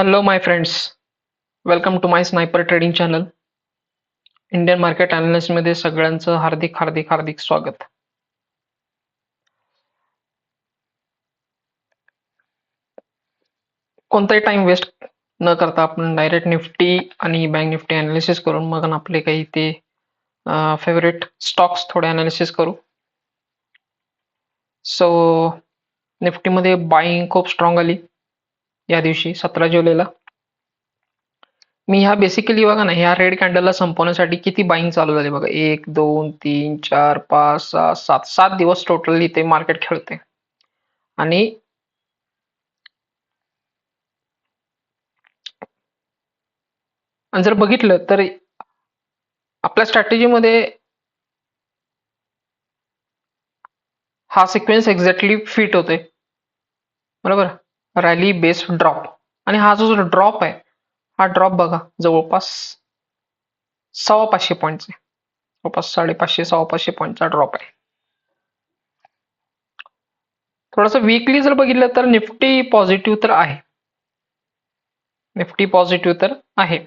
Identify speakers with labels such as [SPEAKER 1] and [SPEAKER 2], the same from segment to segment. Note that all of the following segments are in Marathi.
[SPEAKER 1] Hello my friends, welcome to my sniper trading channel. Indian market analyst मध्ये सगळ्यांचं हार्दिक हार्दिक हार्दिक स्वागत. कोणताही टाइम वेस्ट न करता आपण डायरेक्ट निफ्टी आणि बँक निफ्टी अनालिसिस करून मग आपले काही ते फेवरेट स्टॉक्स थोडे अनालिसिस करू. सो निफ्टीमध्ये बाईंग खूप स्ट्रॉंग आली या दिवशी 17 जुलैला. मी ह्या बेसिकली बघा ना, ह्या रेड कॅन्डलला संपवण्यासाठी किती बाईंग चालू झाली बघा. 1 2 3 4 5 6 7 7 दिवस टोटल इथे मार्केट खेळते. आणि जर बघितलं तर आपल्या स्ट्रॅटेजीमध्ये हा सिक्वेन्स एक्झॅक्टली फिट होते, बरोबर. रॅली बेस्ड ड्रॉप, आणि हा जो ड्रॉप आहे, हा ड्रॉप बघा जवळपास 550 पॉईंटचा, जवळपास 550 550 पॉईंटचा ड्रॉप आहे. थोडंसं वीकली जर बघितलं तर निफ्टी पॉझिटिव्ह तर आहे, निफ्टी पॉझिटिव्ह तर आहे,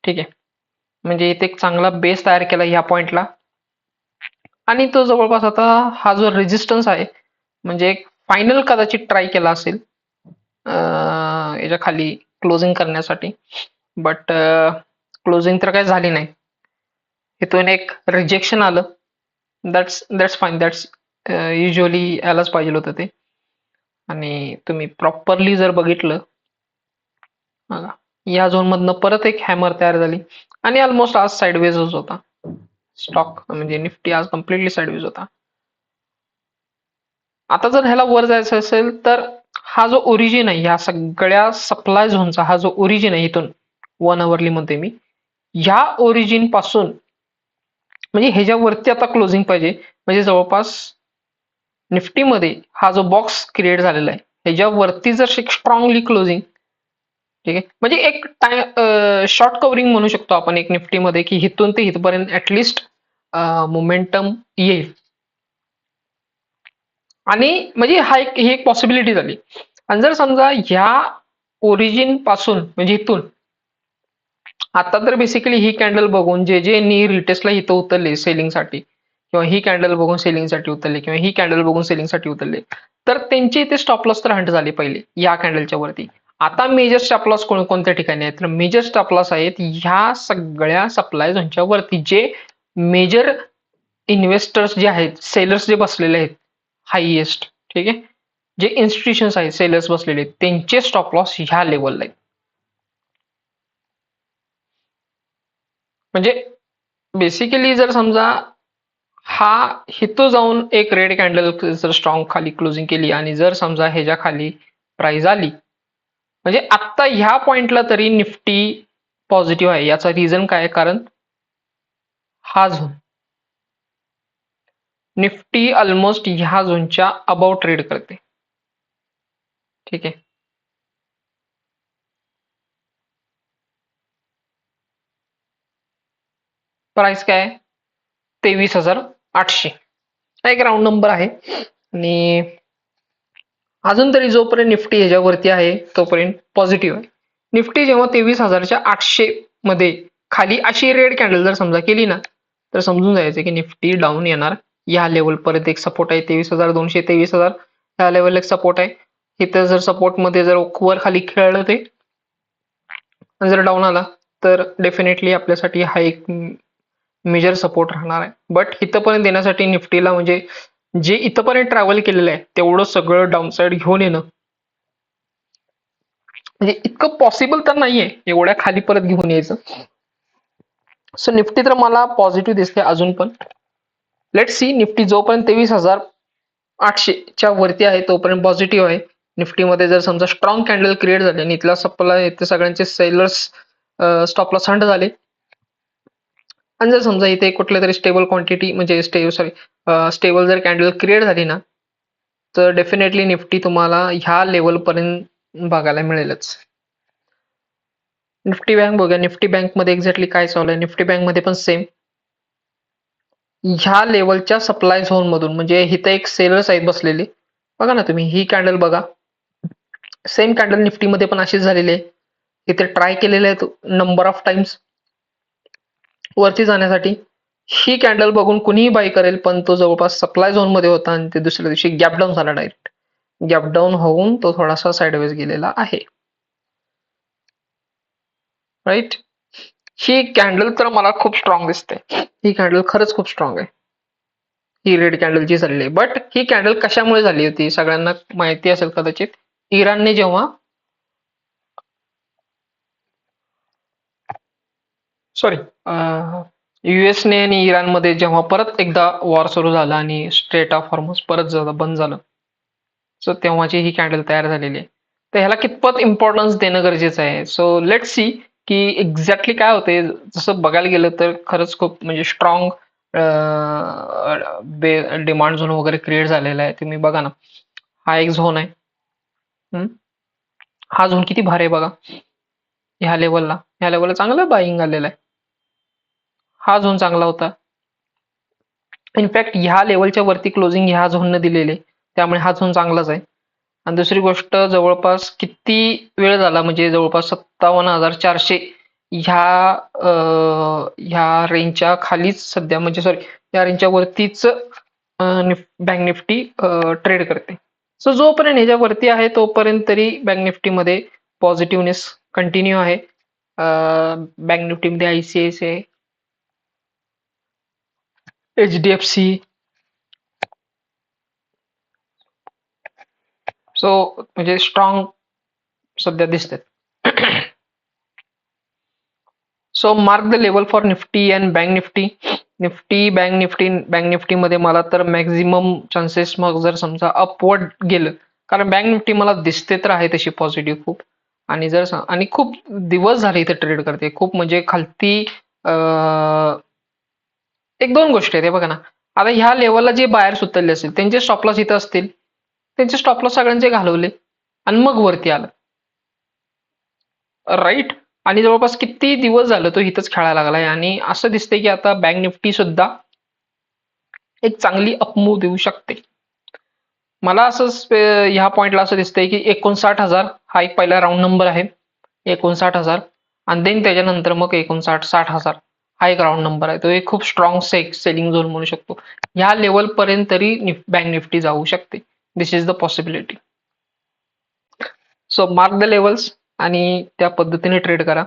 [SPEAKER 1] ठीक आहे. म्हणजे इथे एक चांगला बेस तयार केला ह्या पॉइंटला, आणि तो जवळपास आता हा जो रेजिस्टन्स आहे, म्हणजे एक फायनल कदाचित ट्राय केला असेल याच्या खाली क्लोजिंग करण्यासाठी, बट क्लोजिंग तर काही झाली नाही. इथून एक रिजेक्शन आलं. दॅट्स फाईन, दॅट्स युजली यायलाच पाहिजे होतं ते. आणि तुम्ही प्रॉपरली जर बघितलं बघा, या झोन मधनं परत एक हॅमर तयार झाली, आणि ऑलमोस्ट आज साइडवेजच होता स्टॉक, म्हणजे निफ्टी आज कम्प्लिटली साइडवेज होता. आता जर ह्याला वर जायचं असेल तर हा जो ओरिजिन आहे, ह्या सगळ्या सप्लाय झोनचा हा जो ओरिजिन आहे, इथून 1 आवरली म्हणते मी, ह्या ओरिजिन पासून म्हणजे ह्याच्यावरती आता क्लोजिंग पाहिजे. म्हणजे जवळपास निफ्टीमध्ये हा जो बॉक्स क्रिएट झालेला आहे, ह्याच्यावरती जर स्ट्रॉंगली क्लोजिंग, ठीक आहे, म्हणजे एक टाइम शॉर्ट कव्हरिंग म्हणू शकतो आपण एक निफ्टीमध्ये, की इथून ते इथपर्यंत ऍटलिस्ट मोमेंटम येईल. आणि म्हणजे ही एक पॉसिबिलिटी झाली. आणि जर समजा ह्या ओरिजिन पासून म्हणजे इथून आता तर बेसिकली ही कॅन्डल बघून जे रिटेस्टला इथं उतरले सेलिंगसाठी, किंवा ही कॅन्डल बघून सेलिंगसाठी उतरले, किंवा ही कॅन्डल बघून सेलिंगसाठी उतरले, तर त्यांचे इथे स्टॉप लॉस तर हंट झाले पहिले या कॅन्डलच्या वरती. आता मेजर स्टॉप लॉस कोणत्या ठिकाणी आहेत, तर मेजर स्टॉप लॉस आहेत ह्या सगळ्या सप्लाय झोनच्या वरती. जे मेजर इन्व्हेस्टर्स जे आहेत, सेलर्स जे बसलेले आहेत हायएस्ट, ठीक आहे, जे इन्स्टिट्यूशन्स आहेत सेलर्स बसलेले, त्यांचे स्टॉप लॉस ह्या लेवलला आहेत. म्हणजे बेसिकली जर समजा हा हिथं जाऊन एक रेड कॅन्डल जर स्ट्रॉंग खाली क्लोजिंग केली, आणि जर समजा ह्याच्या खाली प्राइस आली, म्हणजे आत्ता ह्या पॉइंटला तरी निफ्टी पॉझिटिव्ह आहे. याचा रिझन काय आहे, कारण हा झोन निफ्टी ऑलमोस्ट ह्या झोनच्या अबाव ट्रेड करते, ठीक आहे. प्राइस काय आहे, 23,800, एक राऊंड नंबर आहे. आणि अजून तरी जोपर्यंत निफ्टी ह्याच्यावरती आहे तोपर्यंत पॉझिटिव्ह आहे. निफ्टी जेव्हा 23,800 मध्ये खाली अशी रेड कॅन्डल जर समजा केली ना, तर समजून जायचं की निफ्टी डाऊन येणार. या लेवल परत एक सपोर्ट आहे 23,200, 23,000 ह्या लेवल एक सपोर्ट आहे. इथं जर सपोर्ट मध्ये जर वर खाली खेळलं ते जर डाऊन आला, तर डेफिनेटली आपल्यासाठी हा एक मेजर सपोर्ट राहणार आहे. बट इथंपर्यंत येण्यासाठी निफ्टीला म्हणजे जे इथंपर्यंत ट्रॅव्हल केलेलं आहे तेवढं सगळं डाऊनसाइड घेऊन येणं म्हणजे इतकं पॉसिबल तर नाहीये एवढ्या खाली परत घेऊन यायचं. सो निफ्टी तर मला पॉझिटिव्ह दिसते अजून पण. लेट सी, निफ्टी जोपर्यंत 23,800च्या वरती आहे तोपर्यंत पॉझिटिव्ह आहे. निफ्टीमध्ये जर समजा स्ट्रॉंग कॅन्डल क्रिएट झाले आणि इथला सप्लाय ते सगळ्यांचे सेलर्स स्टॉपला हंट झाले, आणि जर समजा इथे कुठल्या तरी स्टेबल क्वांटिटी म्हणजे स्टेबल जर कॅन्डल क्रिएट झाली ना, तर डेफिनेटली निफ्टी तुम्हाला ह्या लेवल पर्यंत बघायला मिळेलच. निफ्टी बँक बघूया, निफ्टी बँक मध्ये एक्झॅक्टली काय चालू आहे. निफ्टी बँक मध्ये पण सेम ह्या लेवलच्या सप्लाय झोन मधून, म्हणजे इथे एक सेलर्स आहेत बसलेले बघा ना तुम्ही, ही कॅन्डल बघा, सेम कॅन्डल निफ्टी मध्ये पण अशीच झालेली आहे. इथे ट्राय केलेले आहेत नंबर ऑफ टाइम्स वरती जाण्यासाठी. ही कॅन्डल बघून कुणीही बाय करेल, पण तो जवळपास सप्लाय झोन मध्ये होता आणि ते दुसऱ्या दिवशी गॅप डाऊन झाला डायरेक्ट. गॅप डाऊन होऊन तो थोडासा साइडवेज गेलेला आहे. राईट. ही कॅन्डल तर मला खूप स्ट्रॉंग दिसते. ही कॅन्डल खरंच खूप स्ट्रॉंग आहे. ही रेड कॅन्डलची झालेली आहे. बट ही कॅन्डल कशामुळे झाली होती सगळ्यांना माहिती असेल कदाचित. इराणने जेव्हा सॉरी युएसने आणि इराणमध्ये जेव्हा परत एकदा वॉर सुरू झाला आणि स्ट्रेट ऑफ हॉर्मझ परत बंद झालं, सो तेव्हाची ही कॅन्डल तयार झालेली आहे. तर ह्याला कितपत इम्पॉर्टन्स देणं गरजेचं आहे. सो लेट सी की एक्झॅक्टली काय होते. जसं बघायला गेलं तर खरंच खूप म्हणजे स्ट्रॉंग डिमांड झोन वगैरे क्रिएट झालेला आहे. तुम्ही बघा ना, हा एक झोन आहे. हा झोन किती भारी आहे बघा. ह्या लेवलला चांगलं बाईंग आलेलं आहे. हा झोन चांगला होता. इनफॅक्ट ह्या लेवलच्या वरती क्लोजिंग ह्या झोननं दिलेले, त्यामुळे हा झोन चांगलाच आहे. आणि दुसरी गोष्ट, जवळपास किती वेळ झाला म्हणजे जवळपास 57,400 ह्या रेंजच्या खालीच सध्या, म्हणजे सॉरी या रेंजच्या वरतीच बँक निफ्टी ट्रेड करते. सो जोपर्यंत ह्याच्या वरती आहे तोपर्यंत तरी बँक निफ्टीमध्ये पॉझिटिव्हनेस कंटिन्यू आहे. बँक निफ्टीमध्ये आयसीआयसीआय, एचडीएफसी, सो म्हणजे स्ट्रॉंग सध्या दिसतात. So mark the level for Nifty and bank Nifty. Bank निफ्टीमध्ये मला तर मॅक्झिमम चान्सेस, मग जर समजा अपवर्ड गेलं, कारण बँक निफ्टी मला दिसते तर आहे तशी पॉझिटिव्ह खूप, आणि आणि खूप दिवस झाले इथे ट्रेड करते खूप, म्हणजे खालती एक दोन गोष्टी आहेत. बघा ना, आता ह्या लेवलला जे बायर्स उतरले असतील त्यांचे स्टॉप लॉस इथं असतील, त्यांचे स्टॉप लॉस सगळ्यांचे घालवले आणि मग वरती आलं. राईट. आणि जवळपास किती दिवस झालं तो इथंच खेळायला लागलाय, आणि असं दिसतंय की आता बँक निफ्टी सुद्धा एक चांगली अपमूव्ह देऊ शकते. मला असं ह्या पॉइंटला असं दिसतंय की 59,000 हा एक पहिला राऊंड नंबर आहे. 59,000 आणि देन त्याच्यानंतर मग 59,000-60,000 हा एक राऊंड नंबर आहे. तो एक खूप स्ट्रॉंग सेलिंग झोन म्हणू शकतो. ह्या लेवल पर्यंत तरी बँक निफ्टी जाऊ शकते. This is the possibility. So mark the levels आणि त्या पद्धतीने ट्रेड करा.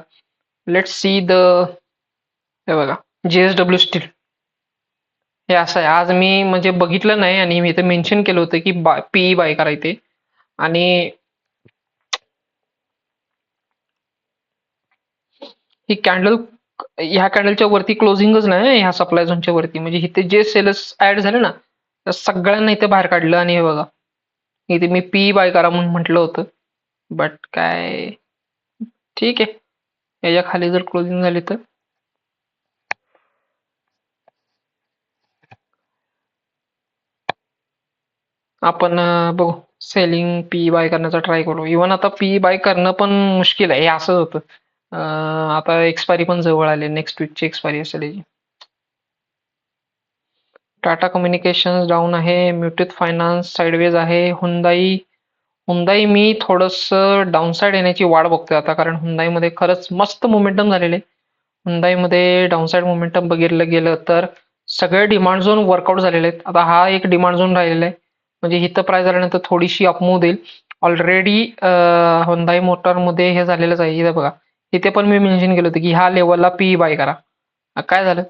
[SPEAKER 1] लेट्स सी द, हे बघा JSW स्टील, हे असं आहे. आज मी म्हणजे बघितलं नाही आणि मी इथे मेन्शन केलं होतं की पीई बाय करायचे, आणि ही कॅन्डल ह्या कॅन्डलच्या वरती क्लोजिंगच नाही ह्या सप्लाय झोनच्या वरती, म्हणजे इथे जे सेलर्स ऍड झाले ना त्या सगळ्यांना इथे बाहेर काढलं. आणि हे बघा इथे मी पी बाय करा म्हणून म्हटलं होतं, बट काय ठीक आहे. याच्या खाली जर क्लोजिंग झाली तर आपण बघू, सेलिंग पी बाय करण्याचा ट्राय करू. इव्हन आता पी बाय करणं पण मुश्किल आहे. हे असंच होतं. आता एक्सपायरी पण जवळ आले, नेक्स्ट वीकची एक्सपायरी असेल याची. टाटा कम्युनिकेशन्स डाऊन आहे, म्युट्यूथ फायनान्स साइडवेज आहे, हुंदाई मी थोडंसं डाऊनसाइड येण्याची वाट बघतोय आता, कारण हुंदाईमध्ये खरंच मस्त मोमेंटम झालेले. हुंदाईमध्ये डाऊनसाइड मोमेंटम बघितलं गेलं तर सगळे डिमांड झोन वर्कआउट झालेले आहेत. आता हा एक डिमांड झोन राहिलेला आहे, म्हणजे इथं प्राइस झाल्यानंतर थोडीशी अपमूव्ह देईल. ऑलरेडी हुंदाई मोटरमध्ये हे झालेलंच आहे. इथे बघा, इथे पण मी मेन्शन केलं होतं की ह्या लेवलला पी बाय करा. काय झालं,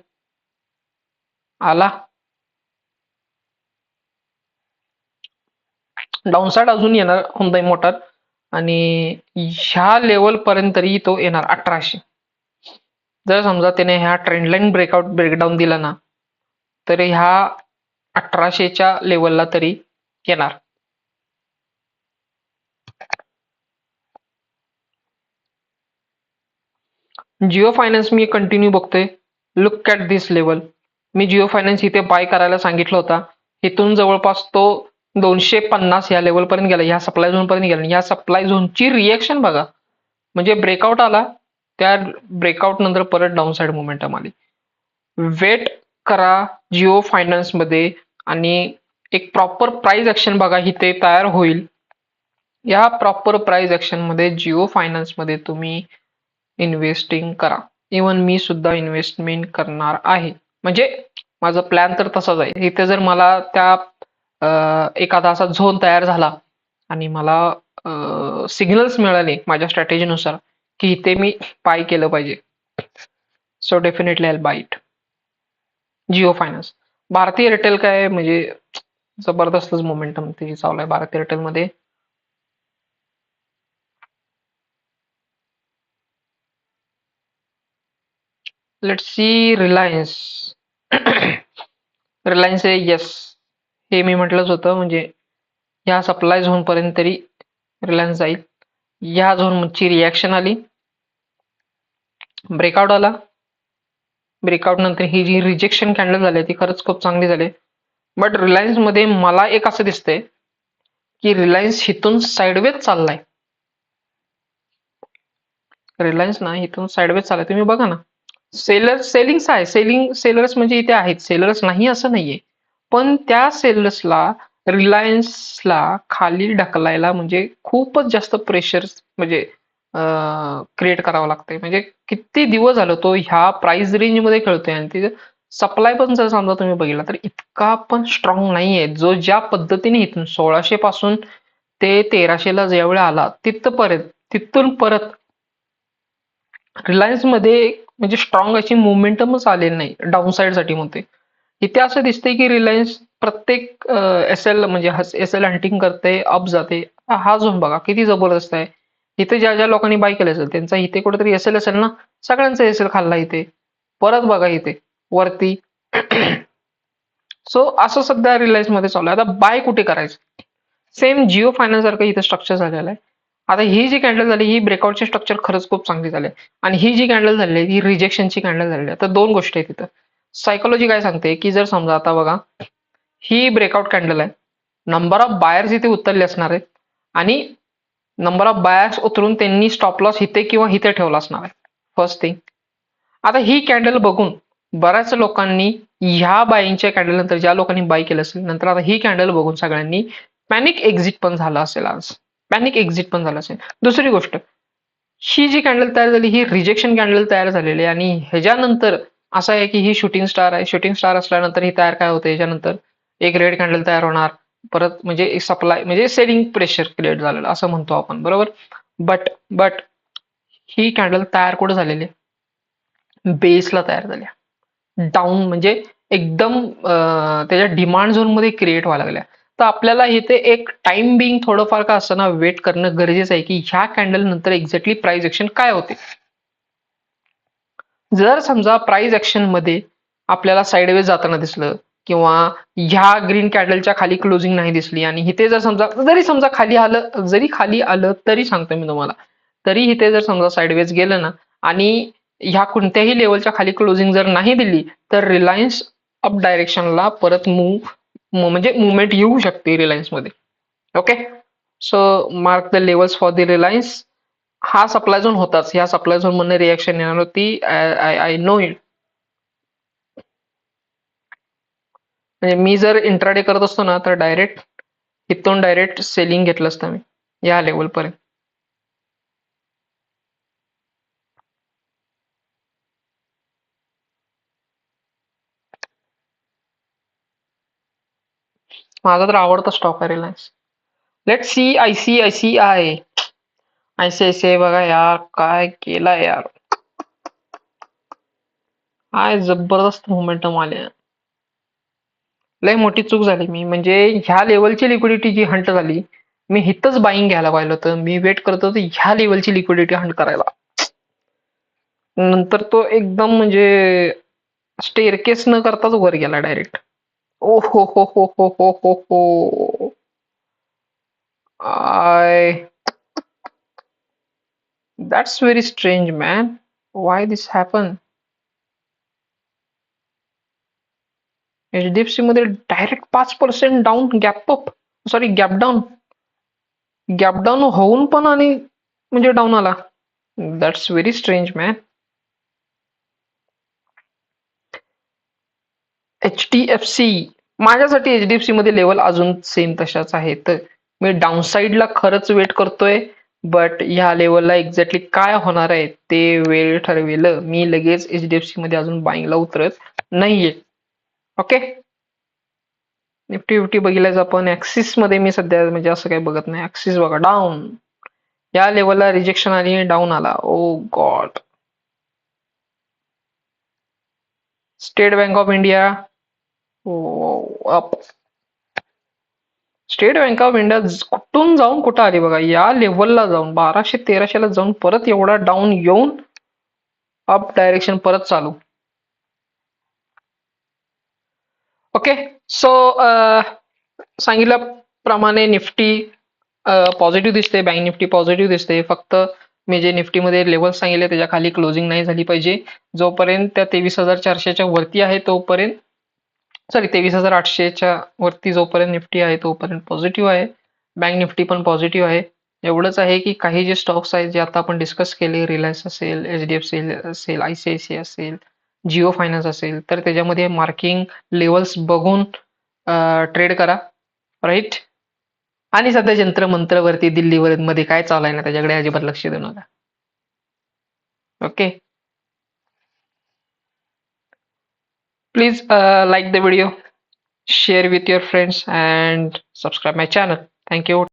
[SPEAKER 1] आला डाऊनसाइड अजून येणार हुंदाई मोटर, आणि ह्या लेवल पर्यंत तरी तो येणार 1800. जर समजा त्याने ह्या ट्रेंडलाईन ब्रेकडाऊन दिला ना, तर ह्या 1800च्या लेवलला तरी येणार. जिओ फायनान्स मी कंटिन्यू बघतोय. Look at this level. Me Jio finance इथे बाय करायला सांगितलं होता. इथून जवळपास तो 250 या लेवल पर्यंत गेला, ह्या सप्लाय झोन पर्यंत गेला. ह्या सप्लाय झोनची रिएक्शन बघा, म्हणजे ब्रेकआउट आला, त्या ब्रेकआउट नंतर परत डाऊन साइड मोमेंटम आली. वेट करा जिओ फायनान्स मध्ये, आणि एक प्रॉपर प्राइस ऍक्शन बघा इथे तयार होईल. या प्रॉपर प्राइस ऍक्शन मध्ये जिओ फायनान्स मध्ये तुम्ही इन्व्हेस्टिंग करा. इवन मी सुद्धा इन्व्हेस्टमेंट करणार आहे. म्हणजे माझा प्लॅन तर तसाच आहे. इथे जर मला त्या एखादा असा झोन तयार झाला आणि मला सिग्नल्स मिळाले माझ्या स्ट्रॅटेजीनुसार की इथे मी बाय केलं पाहिजे, so definitely I buy it. Jio finance. भारतीय एअरटेल काय म्हणजे जबरदस्तच मोमेंटम ते चालू आहे भारतीय एअरटेल मध्ये. Let's see Reliance. रिलायन्स आहे येस, हे मी म्हटलंच होतं. म्हणजे ह्या सप्लाय झोन पर्यंत तरी रिलायन्स जाईल. या झोनची रिॲक्शन आली, ब्रेकआउट आला. ब्रेकआउट नंतर ही जी रिजेक्शन कॅन्डल झाली ती खरंच खूप चांगली झाली. बट रिलायन्स मध्ये मला एक असं दिसतंय की रिलायन्स इथून साईडवेज चाललाय. रिलायन्स ना इथून साईडवेज चाललाय, तुम्ही बघा ना. सेलिंग्स आहे, सेलर्स म्हणजे इथे आहेत, सेलर्स नाही असं नाहीये, पण त्या सेलर्सला रिलायन्सला खाली ढकलायला म्हणजे खूपच जास्त प्रेशर म्हणजे क्रिएट करावं लागतंय. म्हणजे किती दिवस झालं तो ह्या प्राइस रेंज मध्ये खेळतोय आणि तिथे सप्लाय पण जर समजा तुम्ही बघितला तर इतका पण स्ट्रॉंग नाहीये. जो ज्या पद्धतीने इथून 1600 पासून ते 1300 ला ज्यावेळी आला तिथपर्यंत, तिथून परत रिलायन्स मध्ये म्हणजे स्ट्रॉंग अशी मोमेंटमच आलेली नाही डाऊन साईड साठी म्हणते. इथे असं दिसतंय की रिलायन्स प्रत्येक एस एल म्हणजे एस एल हंटिंग करते, अप जाते. हा झोन बघा किती जबरदस्त आहे. इथे ज्या ज्या लोकांनी बाय केलं असेल त्यांचा इथे कुठेतरी एस एल असेल ना, सगळ्यांचा एस एल खाल्ला इथे. परत बघा इथे वरती. सो असं सध्या रिलायन्स मध्ये चालू आहे. आता बाय कुठे करायचं? सेम जिओ फायनान्स सारखं इथं स्ट्रक्चर झालेलं आहे. आता ही जी कॅन्डल झाली ही ब्रेकआउटची स्ट्रक्चर खरंच खूप चांगली झाली आहे. आणि ही जी कॅन्डल झाली आहे ही रिजेक्शनची कॅन्डल झालेली आहे. तर दोन गोष्टी आहेत तिथं. सायकोलॉजी काय सांगते की जर समजा आता बघा ही ब्रेकआउट कॅन्डल आहे, नंबर ऑफ बायर्स इथे उतरले असणार आहेत आणि नंबर ऑफ बायर्स उतरून त्यांनी स्टॉप लॉस इथे किंवा इथे ठेवला असणार आहे. First thing. आता ही कॅन्डल बघून बऱ्याच लोकांनी ह्या बाईंगच्या कॅन्डल नंतर ज्या लोकांनी बाय केलं असेल नंतर आता ही कॅन्डल बघून सगळ्यांनी पॅनिक एक्झिट पण झालं असेल आज. पॅनिक एक्झिट पण झालं असेल. दुसरी गोष्ट, ही जी कॅन्डल तयार झाली ही रिजेक्शन कॅन्डल तयार झालेली आहे आणि ह्याच्यानंतर असं आहे की ही शूटिंग स्टार आहे. शूटिंग स्टार असल्यानंतर ही तयार काय होते, ह्याच्यानंतर एक रेड कॅन्डल तयार होणार, परत म्हणजे सप्लाय म्हणजे सेलिंग प्रेशर क्रिएट झालेलं असं म्हणतो आपण, बरोबर. बट ही कॅन्डल तयार कुठे झालेली आहे? बेसला तयार झाल्या, डाऊन म्हणजे एकदम त्याच्या डिमांड झोन मध्ये क्रिएट व्हायला लागल्या. तर आपल्याला इथे एक टाइम बिंग थोडंफार का असताना वेट करणं गरजेचं आहे की ह्या कॅन्डल नंतर एक्झॅक्टली प्राइस ऍक्शन काय होते. जर समजा प्राइस ऍक्शन मध्ये आपल्याला साईडवेज जाताना दिसलं किंवा ह्या ग्रीन कॅन्डलच्या खाली क्लोजिंग नाही दिसली आणि इथे जर समजा जरी खाली आलं तरी सांगतो मी तुम्हाला, तरी इथे जर समजा साईडवेज गेलं ना आणि ह्या कोणत्याही लेवलच्या खाली क्लोजिंग जर नाही दिली तर रिलायन्स अप डायरेक्शनला परत म्हणजे मुवमेंट येऊ शकते रिलायन्स मध्ये. Okay, so mark the levels for the Reliance. हा सप्लाय झोन होताच, ह्या सप्लाय झोन मधून रिएक्शन येणार होती. I know it. म्हणजे मी जर इंट्राडे करत असतो ना तर इथून डायरेक्ट सेलिंग घेतलं असतं मी या लेवल पर्यंत. माझा तर आवडता स्टॉक आहे Reliance. Let see I see I बघा यार काय केलं यार, काय जबरदस्त मोमेंटम आले. लय मोठी चूक झाली मी, म्हणजे ह्या लेवलची लिक्विडिटी जी हंट झाली, मी हिथंच बाईंग घ्यायला पाहिलं होतं. मी वेट करत होतो ह्या लेवलची लिक्विडिटी हंट करायला. नंतर तो एकदम म्हणजे स्टेअरकेस न करताच वर गेला डायरेक्ट. ओ हो. I that's very strange man, why this happen. HDFC मध्ये डायरेक्ट 5% डाऊन, गॅप डाऊन होऊन पण आणि म्हणजे डाऊन आला. That's very strange man. HDFC माझ्यासाठी एचडीएफसी मध्ये लेवल अजून सेम तशाच आहेत. मी डाऊनसाईडला खरंच वेट करतोय बट ह्या लेवलला एक्झॅक्टली काय होणार आहे ते वेळ ठरवेल. मी लगेच HDFC मध्ये अजून बाईंगला उतरत नाहीये. ओके, निफ्टी फिफ्टी बघितल्यास आपण ऍक्सिस मध्ये मी सध्या म्हणजे असं काही बघत नाही. ऍक्सिस बघा डाऊन, या लेवलला रिजेक्शन आली, डाऊन आला. Oh god. State bank of India up. State bank of India कुठून जाऊन कुठं आली बघा, या लेवलला जाऊन 1200-1300 ला जाऊन परत एवढा डाऊन येऊन अप डायरेक्शन परत चालू. ओके, सो सांगितल्याप्रमाणे निफ्टी पॉझिटिव्ह दिसते, बँक निफ्टी पॉझिटिव्ह दिसते. फक्त मी जे निफ्टीमध्ये लेवल सांगितले त्याच्या खाली क्लोजिंग नाही झाली पाहिजे. जोपर्यंत त्या 23,400च्या वरती आहे तोपर्यंत, सॉरी 23,800च्या वरती जोपर्यंत निफ्टी आहे तोपर्यंत पॉझिटिव्ह आहे. बँक निफ्टी पण पॉझिटिव्ह आहे. एवढंच आहे की काही जे स्टॉक्स आहेत जे आता आपण डिस्कस केले, रिलायन्स असेल, HDFC असेल, ICICI असेल, जिओ फायनान्स असेल, तर त्याच्यामध्ये मार्किंग लेवल्स बघून ट्रेड करा, राईट. आणि सध्या जंत्र-मंत्रवरती दिल्लीवर मध्ये काय चालू आहे ना त्याच्याकडे अजिबात लक्ष देऊ नका. Okay, please like the video, share with your friends and subscribe my channel. Thank you.